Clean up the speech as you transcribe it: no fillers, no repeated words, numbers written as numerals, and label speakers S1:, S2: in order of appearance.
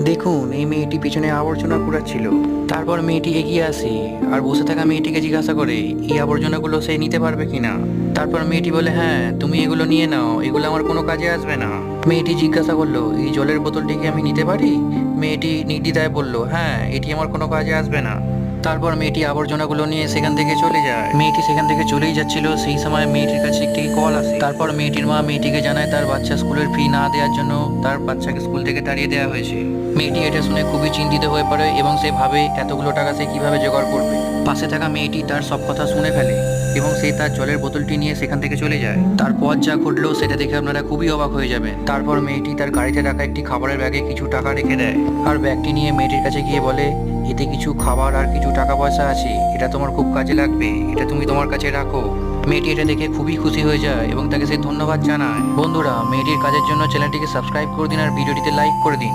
S1: দেখুন এই মেয়েটি পিছনে আবর্জনা কুড়াচ্ছিল। তারপর মেয়েটি এগিয়ে আসে আর বসে থাকা মেয়েটিকে জিজ্ঞাসা করে এই আবর্জনাগুলো সে নিতে পারবে কিনা। তারপর মেয়েটি বলে হ্যাঁ তুমি এগুলো নিয়ে নাও, এগুলো আমার কোনো কাজে আসবে না। মেয়েটি জিজ্ঞাসা করলো এই জলের বোতলটি কি আমি নিতে পারি? মেয়েটি নির্দ্বিধায় বলল হ্যাঁ এটি আমার কোনো কাজে আসবে না। তারপর মেয়েটি আবর্জনাগুলো নিয়ে সেখান থেকে চলে যায়। মেয়েটি সেখান থেকে চলেই যাচ্ছিল, সেই সময় মেয়েটির কাছে একটি কল আসে। তারপর মেয়েটির মা মেয়েটিকে জানায় তার বাচ্চা স্কুলের ফি না দেওয়ার জন্য তার বাচ্চাকে স্কুল থেকে তাড়িয়ে দেওয়া হয়েছে। মেয়েটি এটা শুনে খুবই চিন্তিত হয়ে পড়ে এবং সে ভাবে এতগুলো টাকা সে কিভাবে জোগাড় করবে। পাশে থাকা মেয়েটি তার সব কথা শুনে ফেলে এবং সে তার জলের বোতলটি নিয়ে সেখান থেকে চলে যায়। তারপর যা ঘটলো সেটা দেখে আপনারা খুবই অবাক হয়ে যাবেন। তারপর মেয়েটি তার গাড়িতে রাখা একটি খাবারের ব্যাগে কিছু টাকা রেখে দেয় আর ব্যাগটি নিয়ে মেয়েটির কাছে গিয়ে বলে এতে কিছু খাবার আর কিছু টাকা পয়সা আছে, এটা তোমার খুব কাজে লাগবে, এটা তুমি তোমার কাছে রাখো। মেয়েটি এটা দেখে খুবই খুশি হয়ে যায় এবং তাকে সে ধন্যবাদ জানায়। বন্ধুরা মেয়েটির কাজের জন্য চ্যানেলটিকে সাবস্ক্রাইব করে দিন আর ভিডিওটিতে লাইক করে দিন।